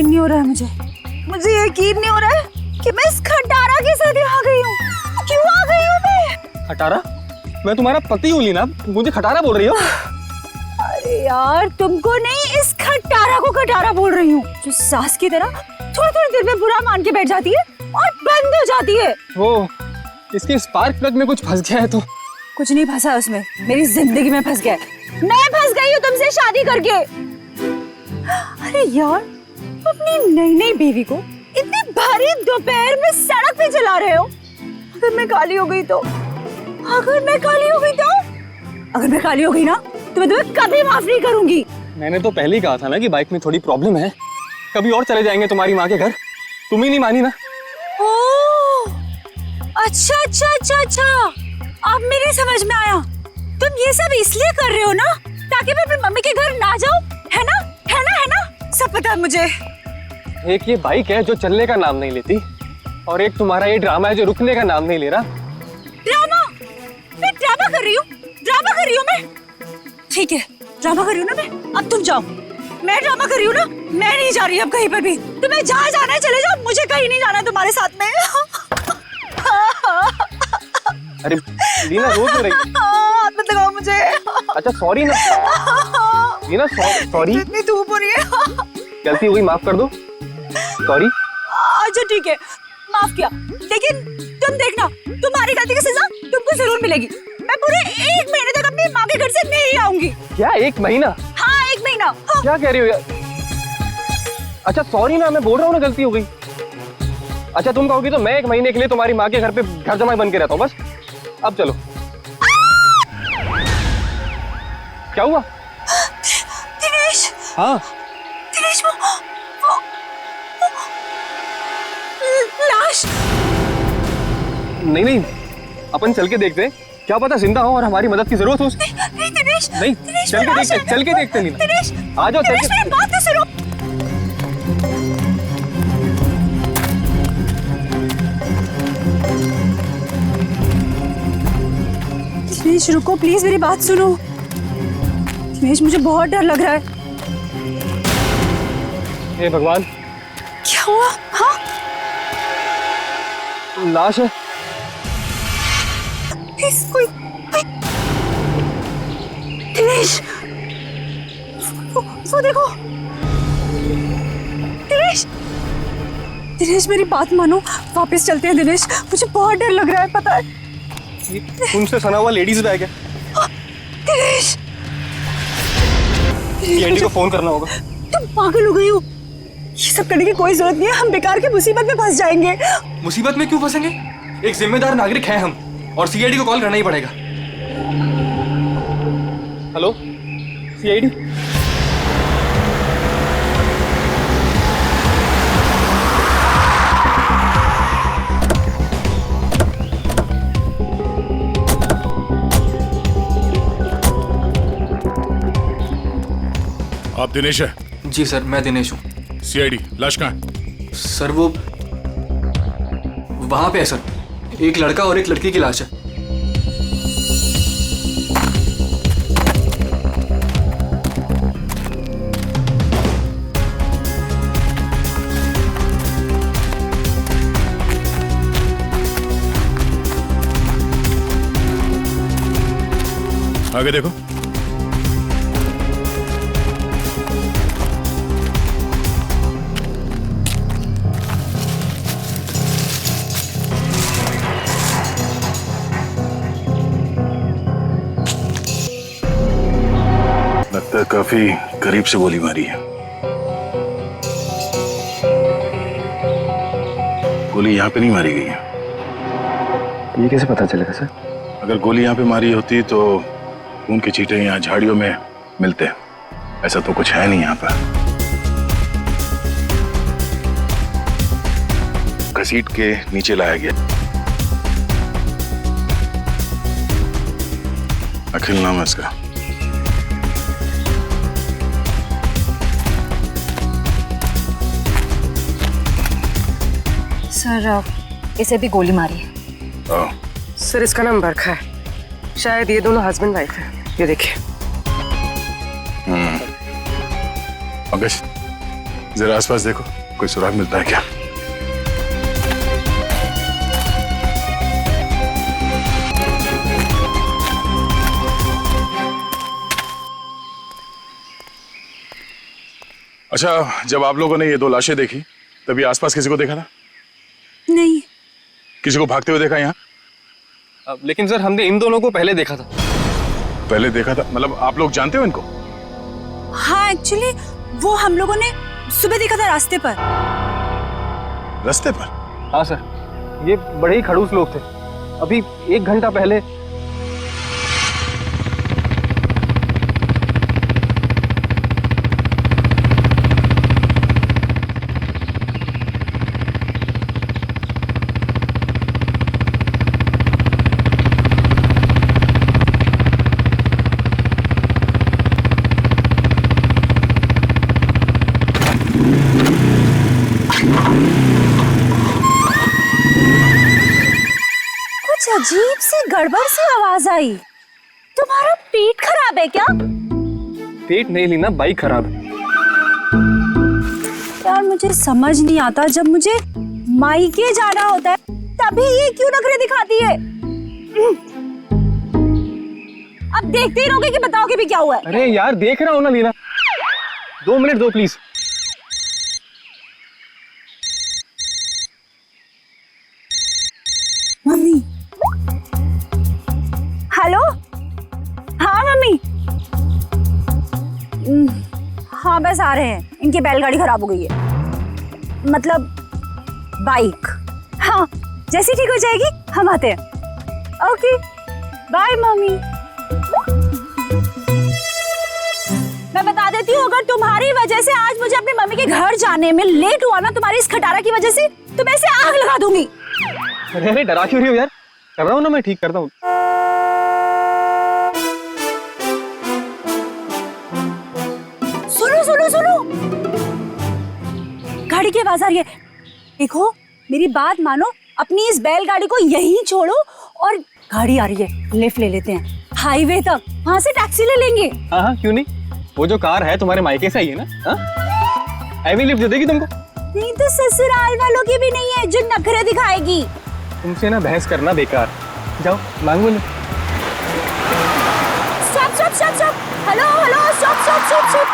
यकीन नहीं हो रहा है मुझे यकीन नहीं हो रहा है कि मैं इस खटारा के साथ आ गई हूँ। क्यों आ गई हूँ मैं? खटारा? मैं तुम्हारा पति हूँ लीना, मुझे खटारा बोल रही हो? अरे यार तुमको नहीं, इस खटारा को खटारा बोल रही हूँ, जो सास की तरह थोड़ी थोड़ी देर में बुरा मान के बैठ जाती है और बंद हो जाती है। वो इसके स्पार्क प्लग में कुछ फंस गया है तो। कुछ नहीं फंसा उसमें, मेरी जिंदगी में फंस गया है। मैं फंस गई हूँ तुमसे शादी करके। अरे यार, अपनी नई नई बीवी को इतनी भारी दोपहर में सड़क पे चला रहे हो। अगर मैं काली हो गई तो, अगर मैं काली हो गई ना तो मैं तुम्हें कभी माफ नहीं करूंगी। मैंने तो पहले ही कहा था ना कि बाइक में थोड़ी प्रॉब्लम है, कभी और चले जाएंगे तुम्हारी माँ के घर। तुम ही नहीं मानी ना। ओह, अच्छा, अब मेरे समझ में आया। तुम ये सब इसलिए कर रहे हो ना ताकि मैं अपनी मम्मी के घर ना जाऊं, है ना? सब पता है मुझे। एक ये बाइक है जो चलने का नाम नहीं लेती, और एक तुम्हारा ये ड्रामा है जो रुकने का नाम नहीं ले रहा। ड्रामा? मैं ड्रामा कर रही हूँ मैं? ठीक है, ड्रामा कर रही हूँ ना मैं। अब तुम जाओ। मैं ड्रामा कर रही हूँ ना, मैं नहीं जा रही अब कहीं पर भी। तुम्हें जहाँ जाना है चले जाओ, मुझे कहीं नहीं जाना तुम्हारे साथ में। अरे लीना रो क्यों रही? हाथ मत लगाओ मुझे। अच्छा सॉरी ना लीना, सॉरी। इतनी धूप हो रही है। गलती हुई, माफ कर दो। सॉरी। अच्छा ठीक है, माफ किया, लेकिन तुम देखना, तुम्हारी गलती की सजा तुमको जरूर मिलेगी। मैं पूरे 1 महीने तक अपनी माँ के घर से नहीं आऊंगी। क्या 1 महीना? हाँ 1 महीना। हाँ। क्या कह रही हो यार? अच्छा सॉरी ना, मैं बोल रहा हूँ ना गलती हो गई। अच्छा तुम कहोगी तो मैं 1 महीने के लिए तुम्हारी माँ के घर पे घर जमाई बन के रहता हूँ बस। अब चलो। क्या हुआ? दिनेश। हाँ दिनेश, वो लाश। नहीं, अपन चल के देखते हैं, क्या पता जिंदा हो और हमारी मदद की जरूरत हो। नहीं दिनेश, नहीं, चल के देखते लीना। दिनेश, आ जाओ चल के। मेरी बात तो सुनो। दिनेश रुको प्लीज, मेरी बात सुनो। दिनेश मुझे बहुत डर लग रहा है। हे भगवान, क्या हुआ? हाँ लाश है। कोई दिनेश, वो देखो। दिनेश मेरी बात मानो, वापस चलते हैं दिनेश, मुझे बहुत डर लग रहा है, पता है। तुमसे सना हुआ लेडीज बैग है। दिनेश, एंडी को फोन करना होगा। तुम पागल हो गई हो? ये सब करने की कोई जरूरत नहीं है, हम बेकार की मुसीबत में फंस जाएंगे। मुसीबत में क्यों फंसेंगे? एक जिम्मेदार नागरिक हैं हम, और सीआईडी को कॉल करना ही पड़ेगा। Hello CID? आप दिनेश है? जी सर, मैं दिनेश हूँ। सीआईडी, लाश कहाँ है? सर वो वहाँ पे है सर, एक लड़का और एक लड़की की लाश है। आगे देखो। लगता है काफी करीब से गोली मारी है। गोली यहाँ पे नहीं मारी गई है। ये कैसे पता चलेगा सर? अगर गोली यहाँ पे मारी होती तो खून के छींटे यहाँ झाड़ियों में मिलते। ऐसा तो कुछ है नहीं यहाँ पर। घसीट के नीचे लाया गया। अखिल नाम है इसका। सर इसे भी गोली मारी है। सर इसका नाम बरखा है, शायद ये दोनों हस्बैंड वाइफ है। ये देखिए। अगस्त, जरा आसपास देखो, कोई सुराग मिलता है क्या? अच्छा, जब आप लोगों ने ये दो लाशें देखी तभी आसपास किसी को देखा था? नहीं। किसी को भागते हुए देखा यहाँ? लेकिन सर हमने इन दोनों को पहले देखा था। पहले देखा था मतलब आप लोग जानते हो इनको? हाँ, एक्चुअली वो हम लोगों ने सुबह देखा था रास्ते पर। रास्ते पर? हाँ सर, ये बड़े ही खड़ूस लोग थे। अभी 1 घंटा पहले। अजीब सी गड़बड़ सी आवाज आई। तुम्हारा पेट खराब है क्या? पेट नहीं ली ना, बाइक खराब है। यार मुझे समझ नहीं आता, जब मुझे मायके जाना होता है तभी ये क्यों नखरे दिखाती है? अब देखते ही रहोगे कि बताओगे भी क्या हुआ है? अरे यार देख रहा हूँ ना लीना, 2 मिनट दो प्लीज। मम्मी। हेलो। हाँ मम्मी। हाँ बस आ रहे हैं, इनकी बैलगाड़ी खराब हो गई है, मतलब बाइक। हाँ जैसी ठीक हो जाएगी हम आते हैं। Okay bye mummy. मैं बता देती हूँ, अगर तुम्हारी वजह से आज मुझे अपनी मम्मी के घर जाने में लेट हुआ ना, तुम्हारी इस खटारा की वजह से, तो मैं इसे आग लगा दूंगी। अरे डरा क्यों रही हो यार? कर रहा हूँ ना, मैं ठीक करता हूँ। सुनो सुनो सुनो, गाड़ी की आवाज आ रही है। देखो मेरी बात मानो, अपनी इस बैलगाड़ी को यहीं छोड़ो और गाड़ी आ रही है, लिफ्ट ले लेते हैं हाईवे तक, वहां से टैक्सी ले लेंगे। हाँ हाँ क्यों नहीं, वो जो कार है तुम्हारे मायके से आई है ना, हाँ एवी लिफ्ट दे देगी तुमको। नहीं तो ससुराल वालों की भी नहीं है जो नखरे दिखाएगी। तुमसे ना बहस करना बेकार, जाओ मांगो ले। Stop stop stop stop, hello hello stop stop stop stop.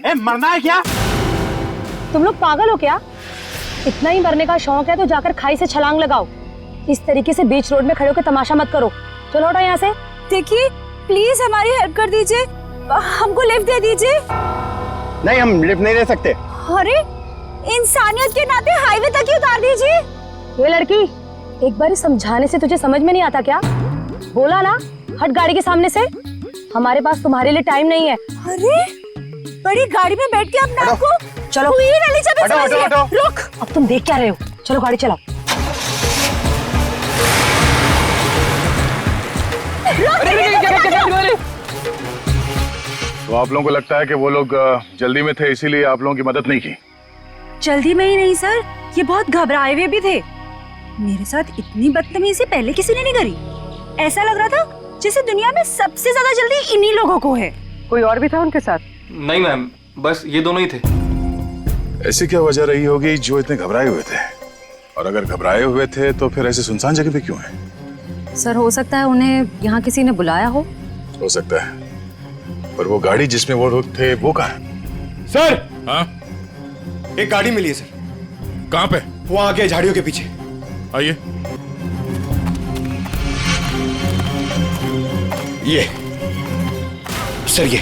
ए, मरना है क्या? तुम लोग पागल हो क्या? इतना ही मरने का शौक है तो जाकर खाई से छलांग लगाओ। इस तरीके से बीच रोड में खड़े होकर तमाशा मत करो। चलो हटो यहाँ से। देखिए प्लीज हमारी हेल्प कर दीजिए, हमको लिफ्ट दे दीजिए। नहीं, हम लिफ्ट नहीं दे सकते। अरे इंसानियत के नाते हाईवे तक ही उतार दीजिए। ये लड़की, एक बार समझाने से तुझे समझ में नहीं आता क्या? बोला ना हट गाड़ी के सामने से। हमारे पास तुम्हारे लिए टाइम नहीं है। अरे बड़ी गाड़ी में बैठ के अपने आप को चलो रुक। अब तुम देख क्या रहे हो? चलो गाड़ी चलाओ। तो आप लोगों को लगता है कि वो लोग जल्दी में थे इसीलिए आप लोगों की मदद नहीं की? जल्दी में ही नहीं सर, ये बहुत घबराए हुए भी थे। मेरे साथ इतनी बदतमीजी पहले किसी ने नहीं करी। ऐसा लग रहा था जैसे दुनिया में सबसे ज्यादा जल्दी इन्हीं लोगों को है। कोई और भी था उनके साथ? नहीं मैम, बस ये दोनों ही थे। ऐसी क्या वजह रही होगी जो इतने घबराए हुए थे? और अगर घबराए हुए थे तो फिर ऐसे सुनसान जगह पे क्यों है? सर हो सकता है उन्हें यहाँ किसी ने बुलाया हो सकता है, पर वो गाड़ी जिसमें वो लोग थे वो कहाँ है? सर, हाँ एक गाड़ी मिली है सर, कहाँ पे? वो आगे झाड़ियों के पीछे। आइए। ये सर, ये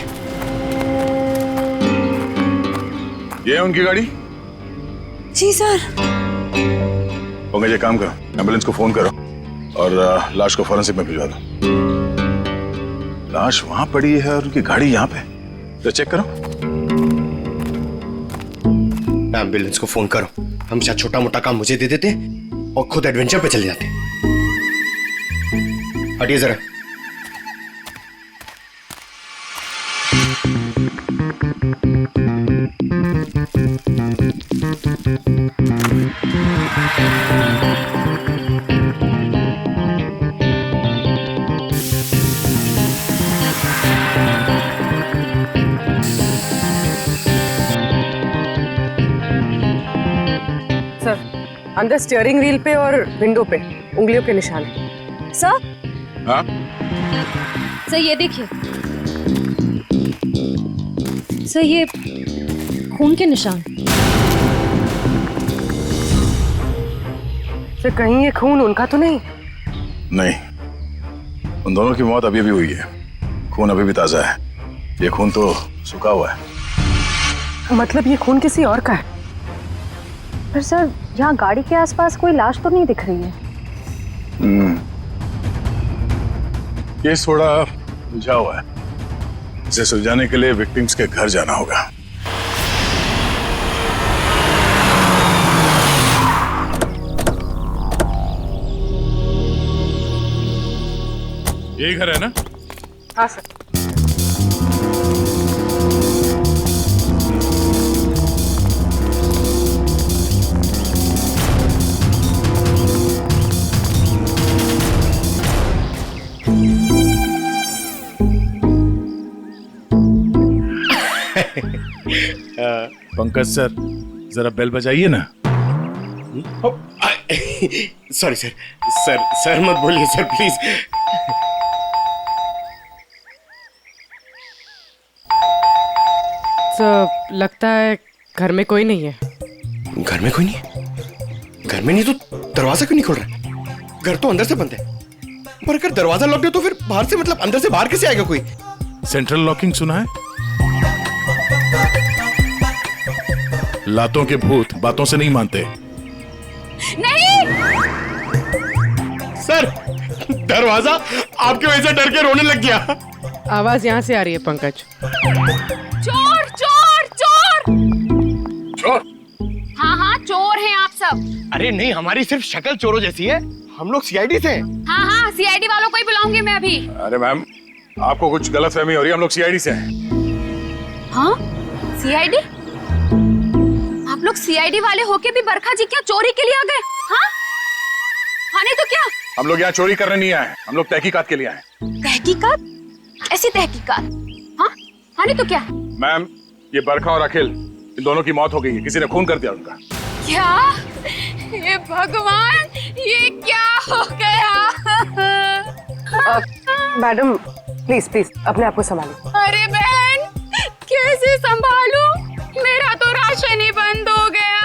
है उनकी गाड़ी? जी सर। पंकज एक काम करो, एम्बुलेंस को फोन करो और लाश को फॉरेंसिक में भिजवा दो। लाश वहां पड़ी है और उनकी गाड़ी यहाँ पे, तो चेक करो। एम्बुलेंस को फोन करो। हम शायद छोटा मोटा काम मुझे दे देते और खुद एडवेंचर पे चले जाते। हटिए जरा। अंदर स्टीयरिंग व्हील पे और विंडो पे उंगलियों के निशान है। सर हाँ सर ये देखिए सर, ये खून के निशान। सर कहीं ये खून उनका तो नहीं? नहीं, उन दोनों की मौत अभी अभी हुई है, खून अभी भी ताजा है। ये खून तो सूखा हुआ है। मतलब ये खून किसी और का है? पर सर यहाँ गाड़ी के आसपास कोई लाश तो नहीं दिख रही है। केस थोड़ा उलझा हुआ है, इसे सुलझाने के लिए विक्टिम्स के घर जाना होगा। यही घर है ना? हाँ सर। पंकज सर, जरा बेल बजाइए ना। सॉरी सर, सर मत बोलिए सर प्लीज। तो लगता है घर में कोई नहीं है। घर में कोई नहीं है? घर में नहीं तो दरवाजा क्यों नहीं खोल रहा? घर तो अंदर से बंद है, पर अगर दरवाजा लॉक है तो फिर बाहर से, मतलब अंदर से बाहर कैसे आएगा कोई? सेंट्रल लॉकिंग सुना है? लातों के भूत बातों से नहीं मानते। नहीं सर दरवाजा आपकी वजह से डर के रोने लग गया। आवाज यहाँ से आ रही है पंकज। चोर चोर चोर! चोर? हाँ हाँ चोर हैं आप सब। अरे नहीं, हमारी सिर्फ शक्ल चोरों जैसी है, हम लोग सीआईडी से। हाँ हाँ सीआईडी वालों को ही बुलाऊंगी मैं अभी। अरे मैम, आपको कुछ गलतफहमी हो रही है, हम लोग सीआईडी से हैं। हाँ सीआईडी? आप लोग सीआईडी वाले होके भी बरखा जी क्या चोरी के लिए आ गए? हाँ हाँ नहीं तो क्या? हम लोग यहाँ चोरी करने नहीं आए, हम लोग तहकीकात के लिए आए। तहकीकात? ऐसी तहकीकात? हाँ हाँ नहीं तो क्या? मैम, ये बरखा और अखिल, इन दोनों की मौत हो गई है, किसी ने खून कर दिया उनका। क्या? ये भगवान, ये क्या हो गया? मैडम प्लीज प्लीज अपने आप को संभालिए। अरे बहन, कैसे संभालूं? मेरा तो राशन ही बंद हो गया।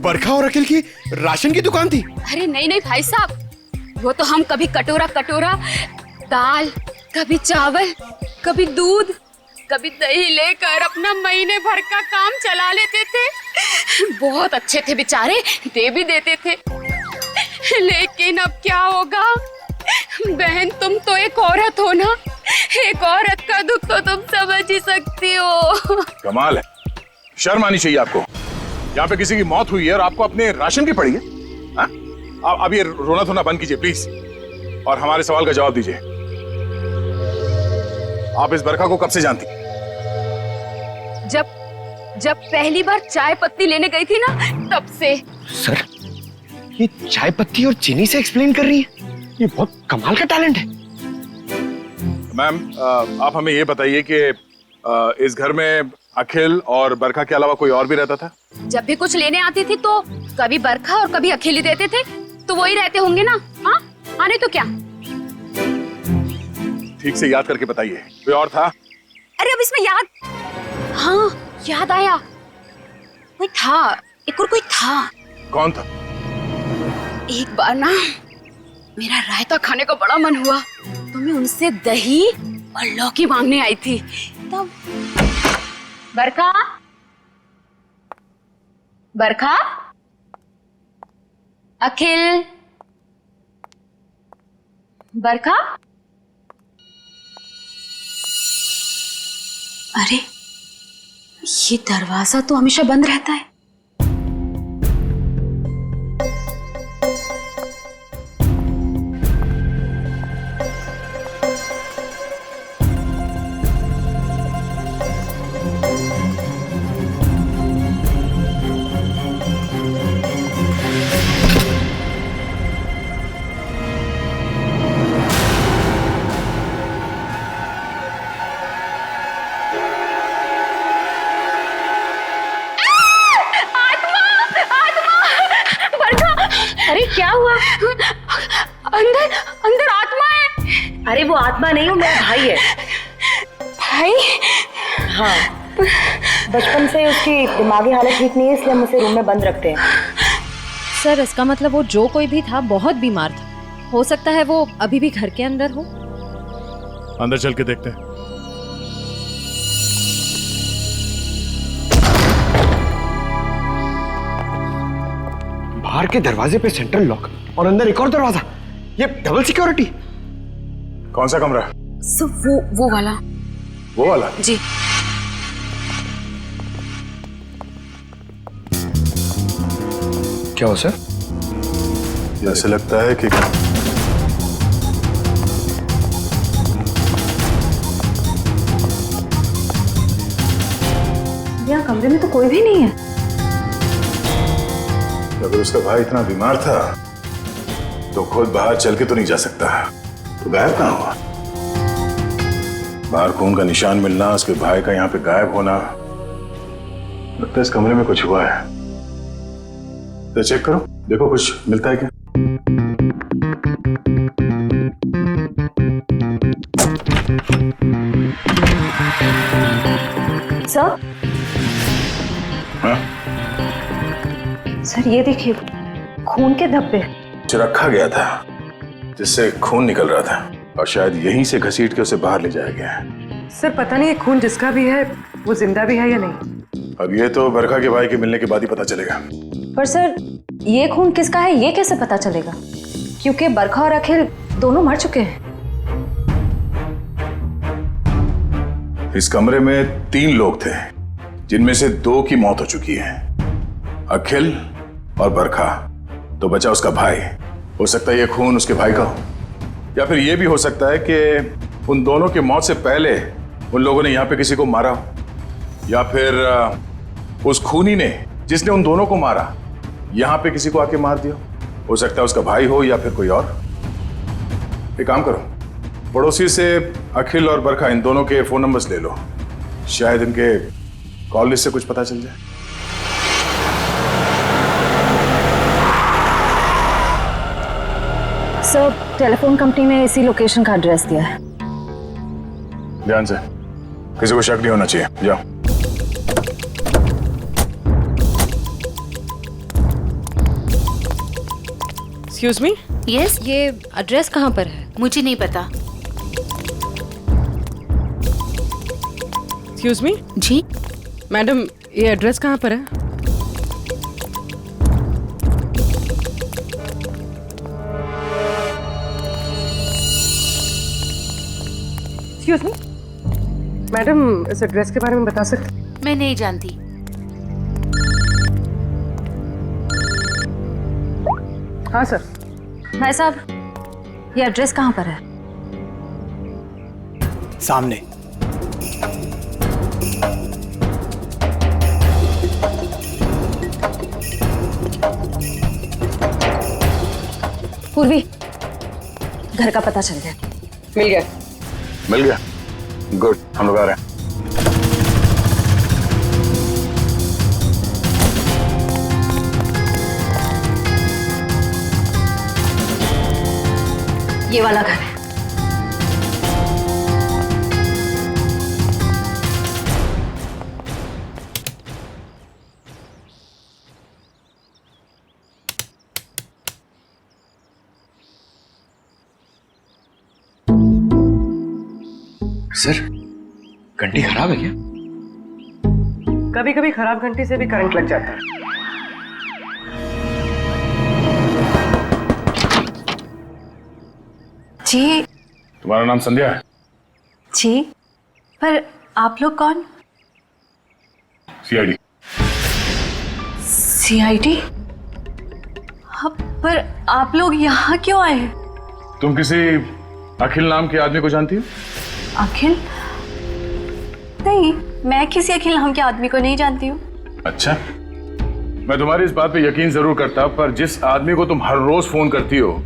बरखा और अखिल की राशन की दुकान थी? अरे नहीं नहीं भाई साहब, वो तो हम कभी कटोरा कटोरा दाल, कभी चावल, कभी दूध, कभी दही लेकर अपना महीने भर का काम चला लेते थे। बहुत अच्छे थे बेचारे, दे भी देते थे। लेकिन अब क्या होगा? बहन तुम तो एक औरत हो ना, एक औरत का दुख तो तुम समझ ही सकती हो। कमाल है, शर्म आनी चाहिए आपको। यहाँ पे किसी की मौत हुई है और आपको अपने राशन की पड़ी है। हाँ? अब ये रोना धोना बंद कीजिए प्लीज, और हमारे सवाल का जवाब दीजिए। आप इस बरखा को कब से जानती? जब पहली बार चाय पत्ती लेने गई थी ना, तब से। सर ये चाय पत्ती और चीनी से एक्सप्लेन कर रही है, ये बहुत कमाल का टैलेंट है। मैम, आप हमें ये बताइए कि इस घर में अखिल और बरखा के अलावा कोई और भी रहता था? जब भी कुछ लेने आती थी तो कभी बरखा और कभी अखिल ही देते थे, तो वही रहते होंगे ना। हाँ आने तो क्या? ठीक से याद करके बताइए, कोई और था? अरे अब इसमें याद, हाँ याद आया, कोई था, एक और कोई था। कौन था? एक बार ना मेरा रायता खाने का बड़ा मन हुआ, तो मैं उनसे दही और लौकी मांगने आई थी। तब बरखा, बरखा, अखिल, बरखा। अरे ये दरवाजा तो हमेशा बंद रहता है। क्या हुआ? अंदर अंदर आत्मा है। अरे वो आत्मा नहीं, वो मेरा भाई है। भाई? हाँ, बचपन से उसकी दिमागी हालत ठीक नहीं है, इसलिए हम उसे रूम में बंद रखते हैं। सर इसका मतलब वो जो कोई भी था बहुत बीमार था। हो सकता है वो अभी भी घर के अंदर हो। अंदर चल के देखते हैं। बाहर के दरवाजे पे सेंट्रल लॉक और अंदर एक और दरवाजा। ये डबल सिक्योरिटी। कौन सा कमरा? सब वो वाला। वो वाला? जी। क्या हो सर? ऐसे लगता है कि यहाँ कमरे में तो कोई भी नहीं है। अगर उसका भाई इतना बीमार था तो खुद बाहर चल के तो नहीं जा सकता, तो गायब कहाँ हुआ? बाहर खून का निशान मिलना, उसके भाई का यहाँ पे गायब होना, लगता है इस कमरे में कुछ हुआ है। तो चेक करो, देखो कुछ मिलता है क्या। सर? हाँ? सर ये देखिए, खून के धब्बे। जो रखा गया था जिससे खून निकल रहा था, और शायद यहीं से घसीट के उसे बाहर ले जाया गया है। सर पता नहीं ये खून जिसका भी है वो जिंदा भी है या नहीं। अब ये तो बरखा के भाई के मिलने के बाद ही पता चलेगा। पर सर ये खून किसका है ये कैसे पता चलेगा? क्योंकि बरखा और अखिल दोनों मर चुके हैं। इस कमरे में 3 लोग थे, जिनमें से 2 की मौत हो चुकी है, अखिल और बरखा। तो बचा उसका भाई। हो सकता है ये खून उसके भाई का हो, या फिर ये भी हो सकता है कि उन दोनों की मौत से पहले उन लोगों ने यहाँ पे किसी को मारा हो, या फिर उस खूनी ने जिसने उन दोनों को मारा यहाँ पे किसी को आके मार दिया। हो सकता है उसका भाई हो या फिर कोई और। एक काम करो, पड़ोसी से अखिल और बरखा इन दोनों के फोन नंबर्स ले लो, शायद इनके कॉल लिस्ट से कुछ पता चल जाए। सर टेलीफोन कंपनी ने इसी लोकेशन का एड्रेस दिया है। ध्यान से, किसी को शक नहीं होना चाहिए। जाओ। Excuse me? यस, ये एड्रेस कहाँ पर है? मुझे नहीं पता। Excuse me? जी मैडम ये एड्रेस कहाँ पर है? एक्सक्यूज मी मैडम, इस एड्रेस के बारे में बता सकते? मैं नहीं जानती। हाँ सर। भाई साहब ये एड्रेस कहाँ पर है? सामने। पूर्वी, घर का पता चल गया। मिल गया। मिल गया? गुड, हम लोग आ रहे हैं। ये वाला घर है। सर घंटी खराब है क्या? कभी कभी खराब घंटी से भी करंट लग जाता है। जी। तुम्हारा नाम संध्या है? जी, पर आप लोग कौन? सीआईडी। सीआईडी? हाँ, पर आप लोग यहाँ क्यों आए हैं? तुम किसी अखिल नाम के आदमी को जानती हो? अखिल? नहीं, मैं किसी अखिल नाम के आदमी को नहीं जानती हूँ। अच्छा, मैं तुम्हारी इस बात पे यकीन जरूर करता, पर जिस आदमी को तुम हर रोज फोन करती हो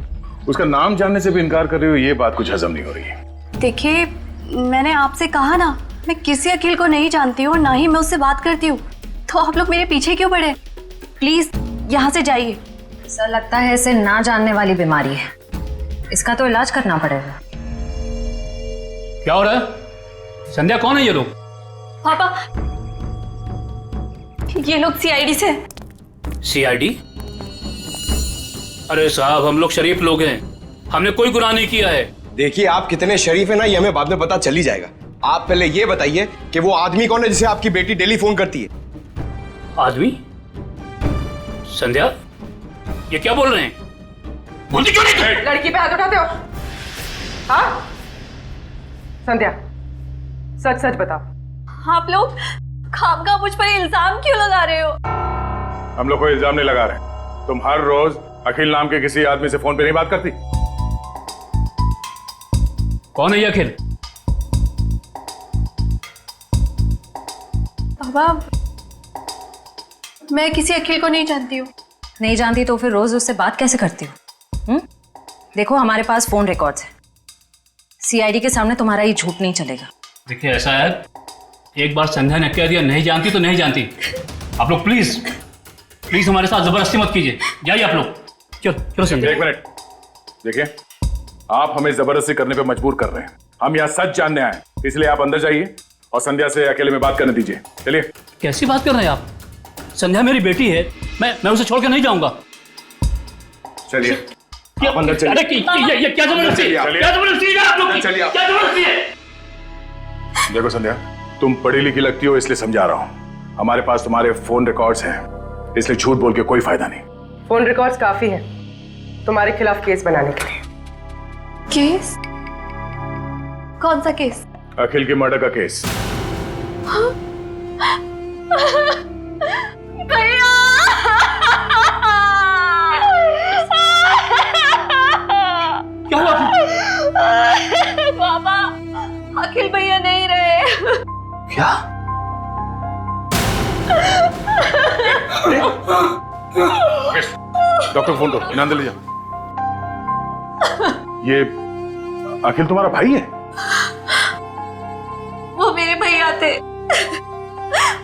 उसका नाम जानने से भी इनकार कर रही हो, ये बात कुछ हजम नहीं हो रही। देखिए, मैंने आपसे कहा ना, मैं किसी अखिल को नहीं जानती हूँ, ना ही मैं उससे बात करती हूँ, तो आप लोग मेरे पीछे क्यों पड़े? प्लीज यहाँ से जाइए। सर लगता है इसे ना जानने वाली बीमारी है, इसका तो इलाज करना पड़ेगा। क्या हो रहा है? संध्या, कौन है ये लोग? पापा, ये लोग सीआईडी से। सीआईडी? अरे साहब, हम लोग शरीफ लोग हैं, हमने कोई गुनाह नहीं किया है। देखिए, आप कितने शरीफ है ना, ये हमें बाद में पता चल ही जाएगा। आप पहले ये बताइए कि वो आदमी कौन है जिसे आपकी बेटी डेली फोन करती है? आदमी? संध्या, ये क्या बोल रहे हैं? बोलती क्यों नहीं? लड़की पे हाथ उठाते हो? हाँ संध्या, सच सच बताओ। आप लोग खामखा मुझ पर इल्जाम क्यों लगा रहे हो? हम लोग कोई इल्जाम नहीं लगा रहे। तुम हर रोज अखिल नाम के किसी आदमी से फोन पे नहीं बात करती? कौन है ये अखिल? पापा, मैं किसी अखिल को नहीं जानती हूँ। नहीं जानती तो फिर रोज उससे बात कैसे करती हो? देखो, हमारे पास फोन रिकॉर्ड्स है, सीआईडी के सामने तुम्हारा ये झूठ नहीं चलेगा। देखिए, ऐसा है, एक बार संध्या ने कह दिया नहीं जानती तो नहीं जानती। आप लोग प्लीज प्लीज हमारे साथ जबरदस्ती मत कीजिए, जाइए आप लोग। चलो चलो संध्या। एक मिनट, देखिए, आप हमें जबरदस्ती करने पे मजबूर कर रहे हैं। हम यहाँ सच जानने आए, इसलिए आप अंदर जाइए और संध्या से अकेले में बात करने दीजिए। चलिए। कैसी बात कर रहे हैं आप? संध्या मेरी बेटी है, मैं उसे छोड़ के नहीं जाऊंगा। चलिए, आप अंदर चलिए। अरे ये क्या जबरदस्ती है? क्या जबरदस्ती है आप लोग की? चलिए। क्या जबरदस्ती है? देखो संध्या, तुम पढ़ी लिखी लगती हो, इसलिए समझा रहा हूँ। हमारे पास तुम्हारे फोन रिकॉर्ड्स हैं, इसलिए झूठ बोल के कोई फायदा नहीं। फोन रिकॉर्ड्स काफी है तुम्हारे खिलाफ केस बनाने के लिए। केस? कौन सा केस? अखिल के मर्डर का केस। भैया! क्या हुआ? पापा, अखिल भैया नहीं रहे। क्या? डॉक्टर फोन दो, इनाम ले जाओ। ये अखिल तुम्हारा भाई है? वो मेरे भैया थे,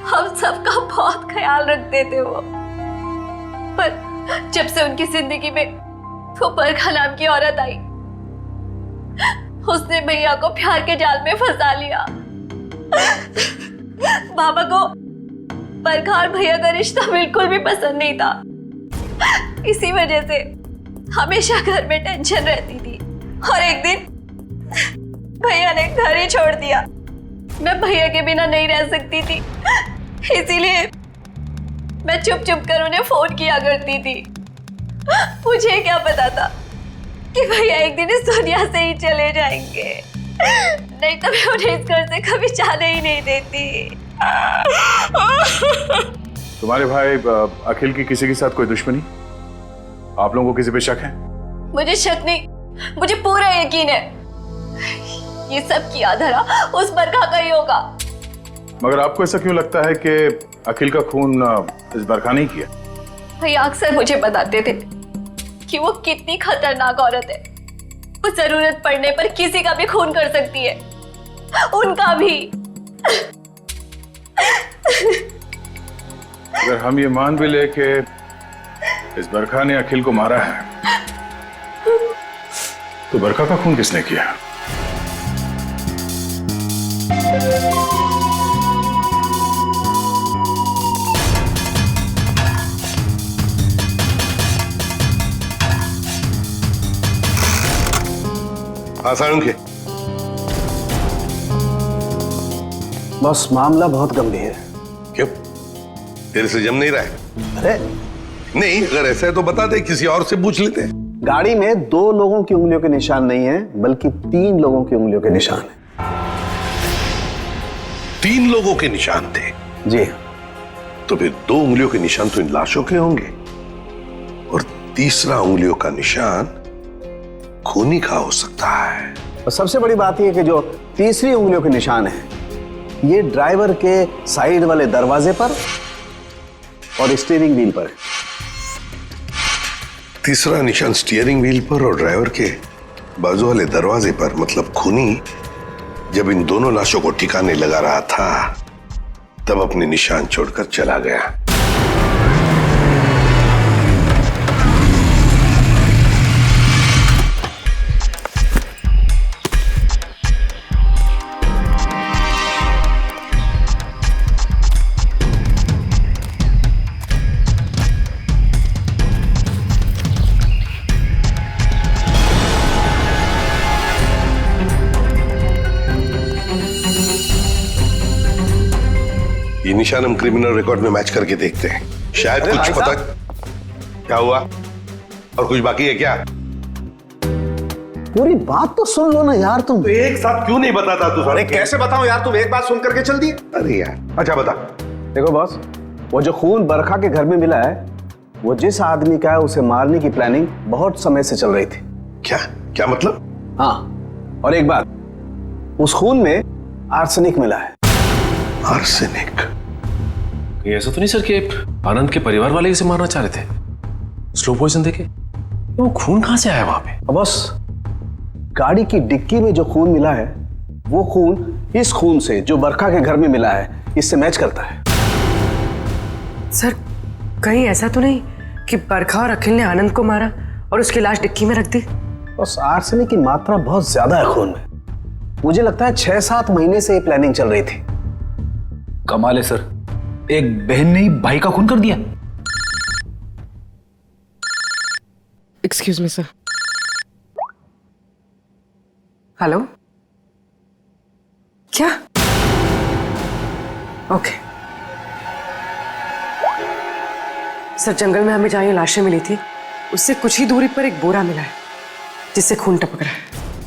हम सबका बहुत ख्याल रखते थे वो। पर जब से उनकी जिंदगी में वो बरखा नाम की औरत आई, उसने भैया को प्यार के जाल में फंसा लिया। बाबा को बरखा और भैया का रिश्ता बिल्कुल भी पसंद नहीं था। इसी वजह से हमेशा घर में टेंशन रहती थी। और एक दिन भैया ने घर ही छोड़ दिया। मैं भैया के बिना नहीं रह सकती थी, इसीलिए मैं चुप चुप कर उन्हें फोन किया करती थी। मुझे क्या पता था कि भैया एक दिन इस दुनिया से ही चले जाएंगे, नहीं तो मैं उन्हें इस घर से कभी जाने ही नहीं देती। तुम्हारे भाई अखिल की किसी के साथ कोई दुश्मनी? आप लोगों को किसी पे शक है? मुझे शक नहीं, मुझे पूरा यकीन है ये सब किया धरा उस बरखा का ही होगा। मगर आपको ऐसा क्यों लगता है कि अखिल का खून इस बरखा नहीं किया? भैया अक्सर मुझे बताते थे कि वो कितनी खतरनाक औरत है। वो जरूरत पड़ने पर किसी का भी खून कर सकती है, उनका भी। अगर हम ये मान भी ले कि इस बरखा ने अखिल को मारा है, तो बरखा का खून किसने किया? आसान के बस मामला बहुत गंभीर है। क्यों? तेरे से जम नहीं रहा है? अरे नहीं, अगर ऐसा है तो बता दे, किसी और से पूछ लेते हैं। गाड़ी में 2 लोगों की उंगलियों के निशान नहीं है, बल्कि 3 लोगों की उंगलियों के निशान है। 3 लोगों के निशान थे? जी। तो फिर 2 उंगलियों के निशान तो इन लाशों के होंगे, और तीसरा उंगलियों का निशान खूनी का हो सकता है। और सबसे बड़ी बात यह कि जो तीसरी उंगलियों के निशान है, ये ड्राइवर के साइड वाले दरवाजे पर और स्टीयरिंग व्हील पर है। तीसरा निशान स्टीयरिंग व्हील पर और ड्राइवर के बाजू वाले दरवाजे पर, मतलब खूनी जब इन दोनों लाशों को ठिकाने लगा रहा था, तब अपने निशान छोड़कर चला गया। निशान हम क्रिमिनल रिकॉर्ड में मैच करके देखते हैं, शायद अरे कुछ भाई पता। क्या हुआ? और कुछ बाकी है क्या? पूरी बात तो सुन लो ना यार तुम। तो एक साथ क्यों नहीं बताता तू? अरे कैसे बताऊं यार, तुम एक बात सुन करके चल दिए। अरे यार, अच्छा बता। देखो बॉस, वो जो खून बरखा के घर में मिला है, वो जिस आदमी का है उसे मारने की प्लानिंग बहुत समय से चल रही थी। क्या क्या मतलब? हाँ, और एक बात, उस खून में आर्सेनिक मिला है। आर्सेनिक? ये ऐसा तो नहीं सर कि आनंद के परिवार वाले इसे मारना चाह रहे थे? स्लो पॉइजन देके वो खून कहां से आया वहां पे? बॉस, गाड़ी की डिक्की में जो खून मिला है, वो खून इस खून से जो बरखा के घर में मिला है, इससे मैच करता है। सर, कहीं ऐसा तो नहीं कि बरखा और अखिल ने आनंद को मारा और उसकी लाश डिक्की में रख दी? बस आर्सेनिक की मात्रा बहुत ज्यादा है खून में। मुझे लगता है 6-7 महीने से ये प्लानिंग चल रही थी। कमाल है सर, एक बहन ने ही भाई का खून कर दिया। Excuse me sir. हेलो, क्या? ओके सर, जंगल में हमें जहाँ ये लाशें मिली थी, उससे कुछ ही दूरी पर एक बोरा मिला है जिससे खून टपक रहा है।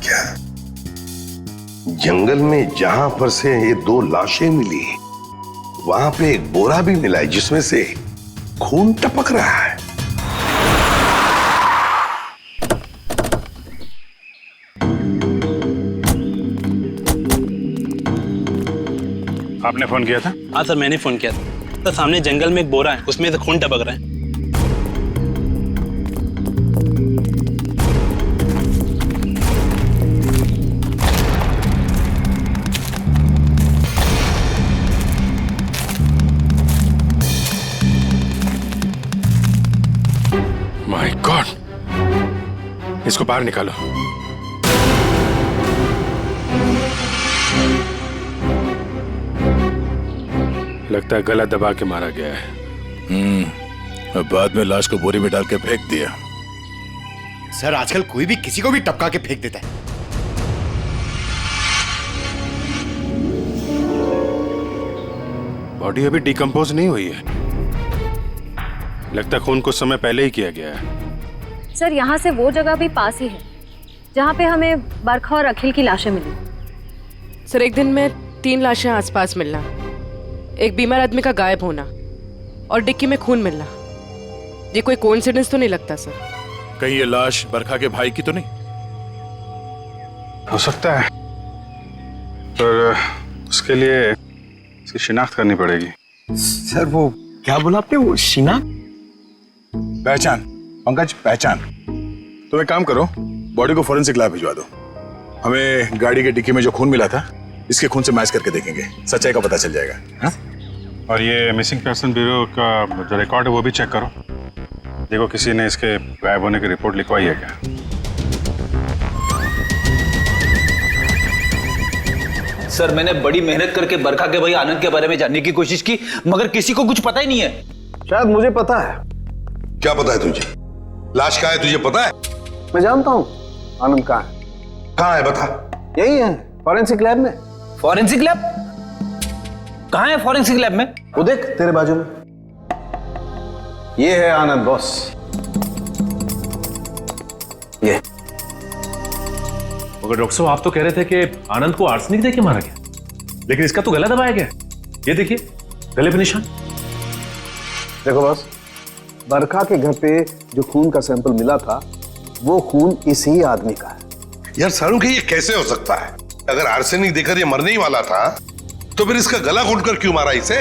क्या जंगल में जहां पर से ये 2 लाशें मिली, वहां पे एक बोरा भी मिला है जिसमें से खून टपक रहा है? आपने फोन किया था? हाँ सर, मैंने फोन किया था। तो सामने जंगल में एक बोरा है, उसमें से खून टपक रहा है। माय गॉड, इसको बाहर निकालो। लगता है गला दबा के मारा गया है। अब बाद में लाश को बोरी में डाल के फेंक दिया। सर, आजकल कोई भी किसी को भी टपका के फेंक देता है। बॉडी अभी डिकम्पोज नहीं हुई है, लगता है खून कुछ समय पहले ही किया गया है। सर, यहाँ से वो जगह भी पास ही है जहाँ पे हमें बरखा और अखिल की लाशें मिली। सर, एक दिन में 3 लाशें आसपास मिलना, एक बीमार आदमी का गायब होना और डिक्की में खून मिलना, ये कोई कोइंसिडेंस तो नहीं लगता सर? कहीं ये लाश बरखा के भाई की तो नहीं? हो सकता है, पर उसके लिए इसकी शिनाख्त करनी पड़ेगी। सर, वो क्या बोला आपने? वो शिनाख्त? पहचान पंकज, पहचान। तो एक काम करो, बॉडी को फोरेंसिक लैब भिजवा दो। हमें गाड़ी के डिक्की में जो खून मिला था, इसके खून से मैच करके देखेंगे, सच्चाई का पता चल जाएगा। हाँ? और ये मिसिंग पर्सन ब्यूरो का जो रिकॉर्ड है वो भी चेक करो, देखो किसी ने इसके गायब होने की रिपोर्ट लिखवाई है क्या। सर, मैंने बड़ी मेहनत करके बरखा के भाई आनंद के बारे में जानने की कोशिश की, मगर किसी को कुछ पता ही नहीं है। शायद मुझे पता है। क्या पता है तुझे? लाश कहाँ है तुझे पता है? मैं जानता हूँ आनंद कहाँ है। कहाँ है बता? यही है, फॉरेंसिक लैब में। Forensic lab? कहाँ है फॉरेंसिक लैब में? वो देख तेरे बाजू में, ये है आनंद बॉस। ये मगर डॉक्टर साहब, आप तो कह रहे थे कि आनंद को आर्सेनिक देके मारा गया, लेकिन इसका तो गला दबाया गया। ये देखिए गले पे निशान। देखो बॉस, बरखा के घर पे जो खून का सैंपल मिला था, वो खून इसी आदमी का है। यार सारुण, ये कैसे हो सकता है? अगर आर्सेनिक देकर ये मरने ही वाला था, तो फिर इसका गला घोंटकर क्यों मारा इसे?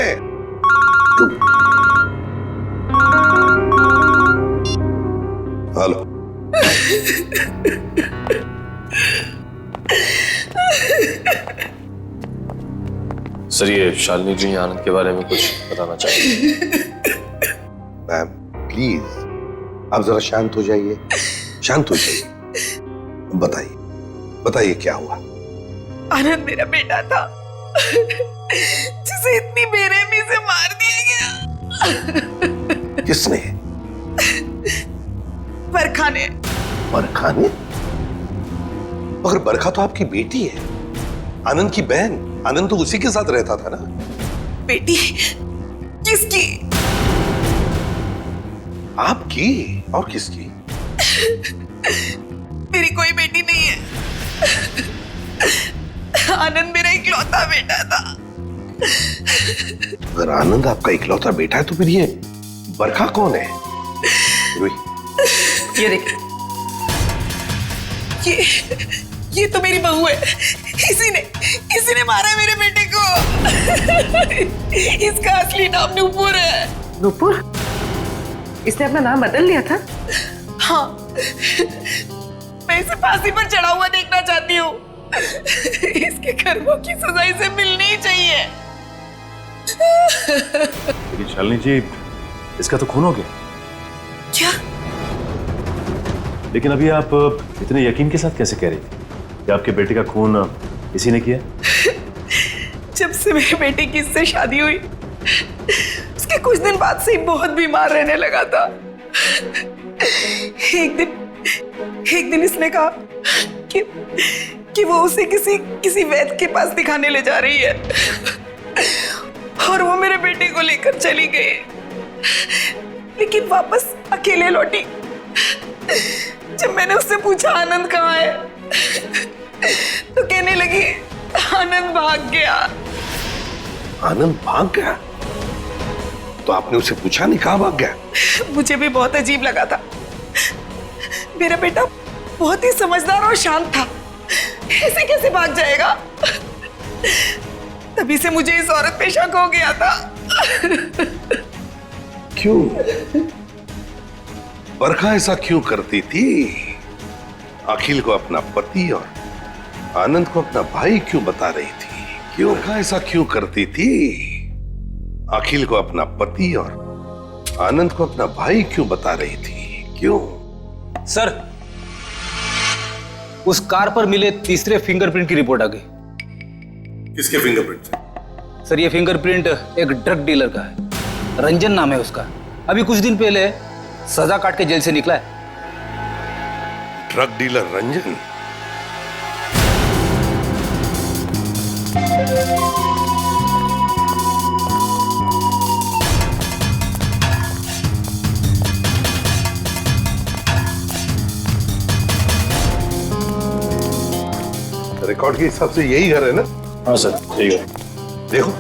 हेलो। सर, ये शालिनी जी आनंद के बारे में कुछ बताना चाहिए। मैम प्लीज, आप जरा शांत हो जाइए, शांत हो जाइए। बताइए बताइए क्या हुआ? आनंद मेरा बेटा था जिसे इतनी बेरहमी से मार दिया गया। किसने? बरखा ने। बरखा ने? मगर बरखा तो आपकी बेटी है, आनंद की बहन। आनंद तो उसी के साथ रहता था ना। बेटी किसकी? आपकी और किसकी? मेरी कोई बेटी नहीं है। आनंद मेरा इकलौता बेटा था। अगर आनंद आपका इकलौता बेटा है तो फिर ये बरखा कौन है? ये देख, ये तो मेरी बहू है। इसी ने मारा है मेरे बेटे को। इसका असली नाम नूपुर है। नूपुर? इसने अपना नाम बदल लिया था? हाँ, मैं इसे फांसी पर चढ़ा हुआ देखना चाहती हूँ। इसके कर्मों की सजा इसे मिलनी ही चाहिए। लेकिन शालिनी जी, इसका तो खून हो गया। क्या? लेकिन अभी आप इतने यकीन के साथ कैसे कह रही थी कि आपके बेटे का खून इसी ने किया? जब से मेरे बेटे की इससे शादी हुई, उसके कुछ दिन बाद से ही बहुत बीमार रहने लगा था। एक दिन इसने कहा कि वो उसे किसी वैद्य के पास दिखाने ले जा रही है, और वो मेरे बेटे को लेकर चली गई, लेकिन वापस अकेले लौटी। जब मैंने उससे पूछा आनंद कहाँ है, तो कहने लगी आनंद भाग गया। आनंद भाग गया? तो आपने उसे पूछा नहीं कहाँ भाग गया? मुझे भी बहुत अजीब लगा था। मेरा बेटा बहुत ही समझदार और शांत था, ऐसे कैसे भाग जाएगा? तभी से मुझे इस औरत पे शक हो गया था। क्यों? बरखा ऐसा क्यों करती थी? अखिल को अपना पति और आनंद को अपना भाई क्यों बता रही थी? क्यों? बरखा ऐसा क्यों करती थी? अखिल को अपना पति और आनंद को अपना भाई क्यों बता रही थी? क्यों? सर, उस कार पर मिले तीसरे फिंगरप्रिंट की रिपोर्ट आ गई। किसके फिंगरप्रिंट? सर, ये फिंगरप्रिंट एक ड्रग डीलर का है। रंजन नाम है उसका। अभी कुछ दिन पहले सजा काट के जेल से निकला है। Drug dealer Ranjan? रिकॉर्ड के हिसाब से यही घर है ना? हाँ सर, यही है। देखो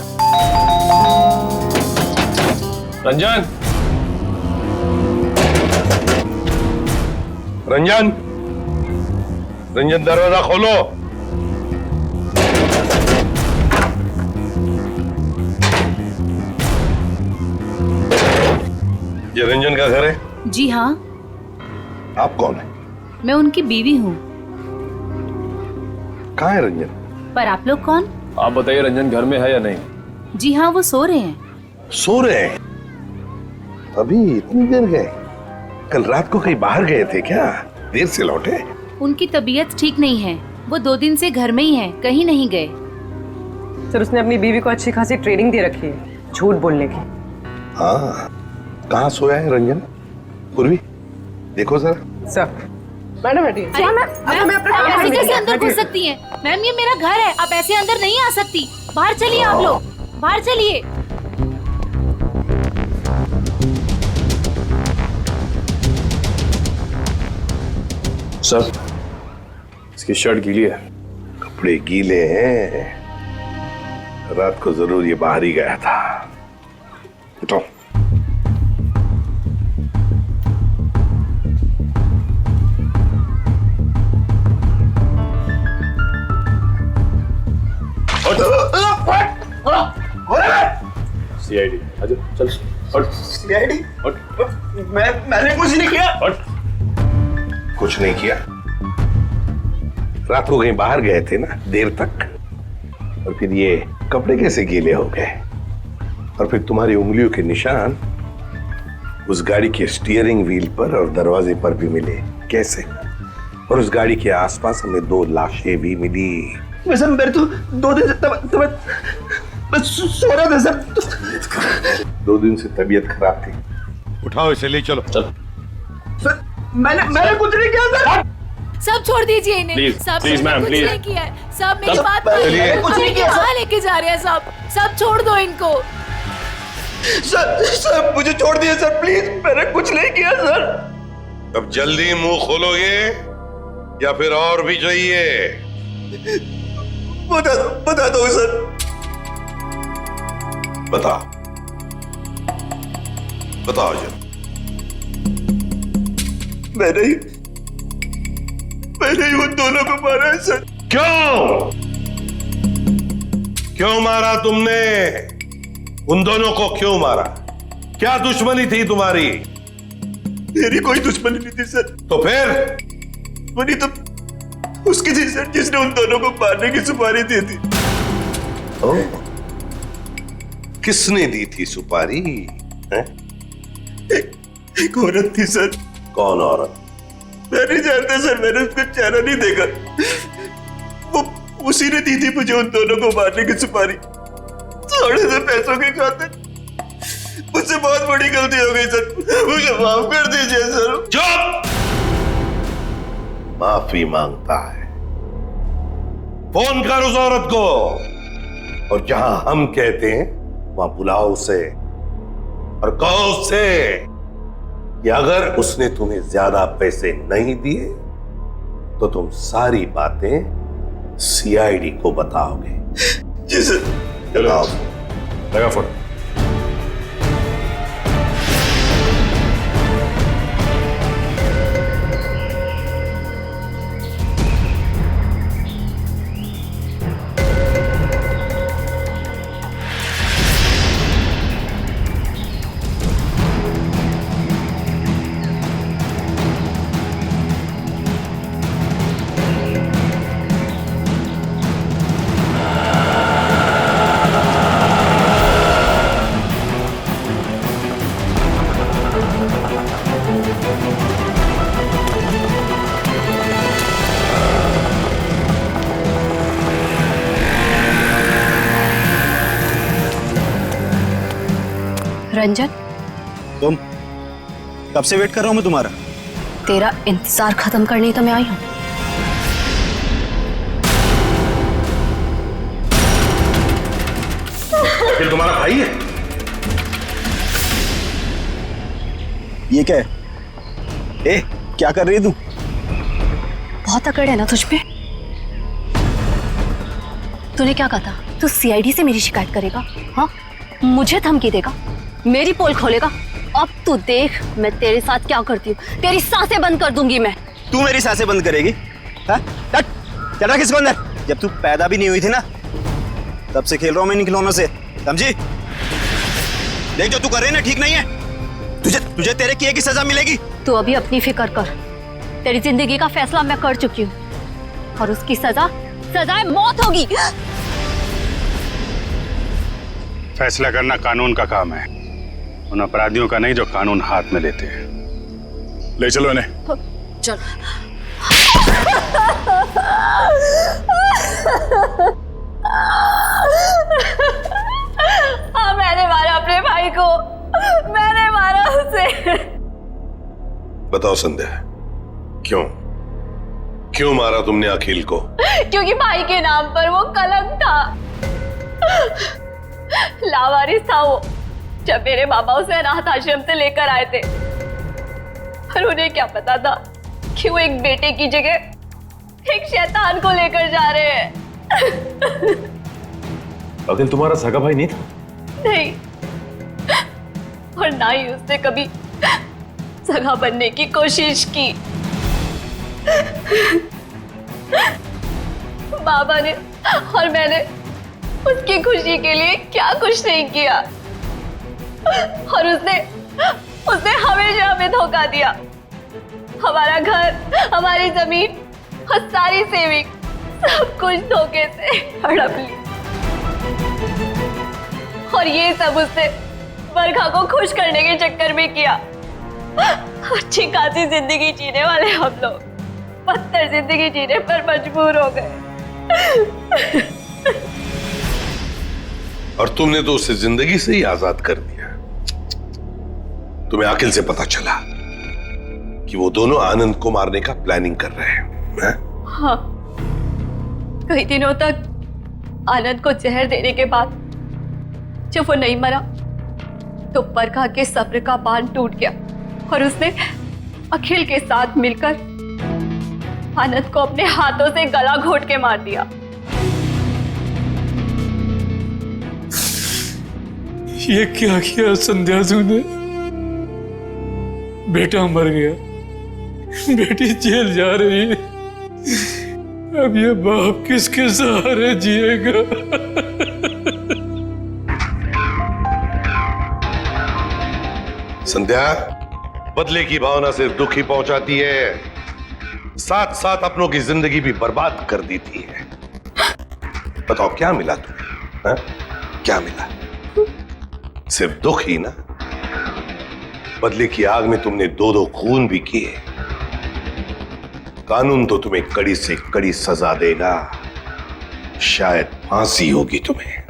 रंजन, रंजन, रंजन दरवाजा खोलो। ये रंजन का घर है? जी हाँ। आप कौन है? मैं उनकी बीवी हूँ। कहाँ है रंजन? पर आप लोग कौन? आप बताइए, रंजन घर में है या नहीं? जी हाँ, वो सो रहे हैं। सो रहे हैं? अभी इतनी देर गए? कल रात को कहीं बाहर गए थे क्या? देर से लौटे? उनकी तबीयत ठीक नहीं है, वो 2 दिन से घर में ही हैं, कहीं नहीं गए। सर, उसने अपनी बीवी को अच्छी खासी ट्रेनिंग दे रखी है झूठ बोलने की। हाँ, कहाँ सोया है रंजन? पूर्वी, देखो जरा। सर, मैडम बैठिए। आप ऐसे कैसे अंदर घुस सकती हैं? मैम, ये मेरा घर है, आप ऐसे अंदर नहीं आ सकती। बाहर चलिए आप लोग, बाहर चलिए। सर, इसकी शर्ट गीली है। कपड़े गीले हैं? रात को जरूर ये बाहर ही गया था। उठो। सीआईडी, आजा, चल। सीआईडी? मैंने कुछ नहीं किया। कुछ नहीं किया? रात को कहीं बाहर गए थे ना देर तक, और फिर ये कपड़े कैसे गीले हो गए? और फिर तुम्हारी उंगलियों के निशान उस गाड़ी के स्टीयरिंग व्हील पर और दरवाजे पर भी मिले, कैसे? और उस गाड़ी के आसपास हमें 2 लाशें भी मिली। वैसे मेरे तो 2 दिन से मैं सो रहा था सर। 2 दिन से तबीयत खराब थी। उठाओ इसे, ले चलो। चल। सर, मैंने कुछ नहीं किया सर। सब छोड़ दीजिए इन्हें। प्लीज, सब प्लीज मैम, कुछ प्लीज। नहीं किया है। सब मेरी बात चलिए। कहाँ लेके जा रहे हैं? सब छोड़ दो इनको। सर मुझे छोड़ दिए सर प्लीज, मैंने कुछ नहीं किया सर। अब जल्दी मुंह खोलोगे या फिर और भी चाहिए? बता दो सर। बताओ जल्दी। मैंने ही उन दोनों को मारा है सर। क्यों मारा तुमने? उन दोनों को क्यों मारा? क्या दुश्मनी थी तुम्हारी? मेरी कोई दुश्मनी नहीं थी सर। तो फिर? दुश्मनी तो उसकी थी सर जिसने उन दोनों को मारने की सुपारी दी थी। किसने दी थी सुपारी? एक औरत थी सर। कौन औरत? मैं नहीं जानता सर, मैंने उसका चेहरा नहीं देखा। वो उसी ने दी थी मुझे उन दोनों को मारने की सुपारी, थोड़े से पैसों के खातिर। मुझसे बहुत बड़ी गलती हो गई सर, मुझे माफ कर दीजिए सर। चुप! माफी मांगता है? फोन कर उस औरत को, और जहां हम कहते हैं वहां बुलाओ उसे और कहो उससे कि अगर उसने तुम्हें ज्यादा पैसे नहीं दिए तो तुम सारी बातें सीआईडी को बताओगे। जी सर। चलो लगा फोन। रंजन, तुम? कब से वेट कर रहा हूं मैं तुम्हारा। तेरा इंतजार खत्म करने ही तो मैं आई हूं। फिर तुम्हारा भाई है? ये क्या है? ए, क्या कर रही है तू? बहुत अकड़ है ना तुझ पे। तूने क्या कहा था? तू सीआईडी से मेरी शिकायत करेगा? हाँ, मुझे धमकी देगा, मेरी पोल खोलेगा। अब तू देख मैं तेरे साथ क्या करती हूँ। तेरी सांसें बंद कर दूंगी मैं। तू मेरी सांसें बंद करेगी? चल किसको अंदर। जब तू पैदा भी नहीं हुई थी ना, तब से खेल रहा हूं मैं इन खिलौनों से, समझी? देख जो तू कर रही है ना ठीक नहीं है। तुझे तेरे किए की सजा मिलेगी। तू अभी अपनी फिक्र कर। तेरी जिंदगी का फैसला मैं कर चुकी हूँ और उसकी सजा मौत होगी। फैसला करना कानून का काम है, उन अपराधियों का नहीं जो कानून हाथ में लेते हैं। ले चलो इन्हें। चल। हाँ, मैंने मारा अपने भाई को, मैंने मारा उसे। बताओ संध्या, क्यों मारा तुमने अखिल को? क्योंकि भाई के नाम पर वो कलंक था। लावारिस था वो। जब मेरे बाबा उसे अनाथ आश्रम से लेकर आए थे, पर उन्हें क्या पता था कि वो एक बेटे की जगह एक शैतान को लेकर जा रहे हैं। अखिल तुम्हारा सगा भाई नहीं था? नहीं, और ना ही उसने कभी सगा बनने की कोशिश की। बाबा ने और मैंने उसकी खुशी के लिए क्या कुछ नहीं किया, और उसने हमेशा हमें धोखा दिया। हमारा घर, हमारी जमीन और सारी सेविंग सब कुछ धोखे से हड़प ली, और ये सब उसने बरखा को खुश करने के चक्कर में किया। अच्छी खासी जिंदगी जीने वाले हम लोग बदतर जिंदगी जीने पर मजबूर हो गए। और तुमने तो उसे जिंदगी से ही आजाद कर दिया। तुम्हें अखिल से पता चला कि वो दोनों आनंद को मारने का प्लानिंग कर रहे हैं। हाँ, कई दिनों तक आनंद को जहर देने के बाद जब वो नहीं मरा, तो बरखा के सब्र का बांध टूट गया और उसने अखिल के साथ मिलकर आनंद को अपने हाथों से गला घोट के मार दिया। ये क्या किया संध्या तूने? बेटा मर गया, बेटी जेल जा रही है, अब ये बाप किसके सहारे जिएगा? संध्या, बदले की भावना सिर्फ दुख ही पहुंचाती है, साथ साथ अपनों की जिंदगी भी बर्बाद कर देती है। बताओ क्या मिला तुम्हें? हा? क्या मिला? सिर्फ दुख ही ना? बदले की आग में तुमने दो दो खून भी किए। कानून तो तुम्हें कड़ी से कड़ी सजा देगा, शायद फांसी होगी तुम्हें।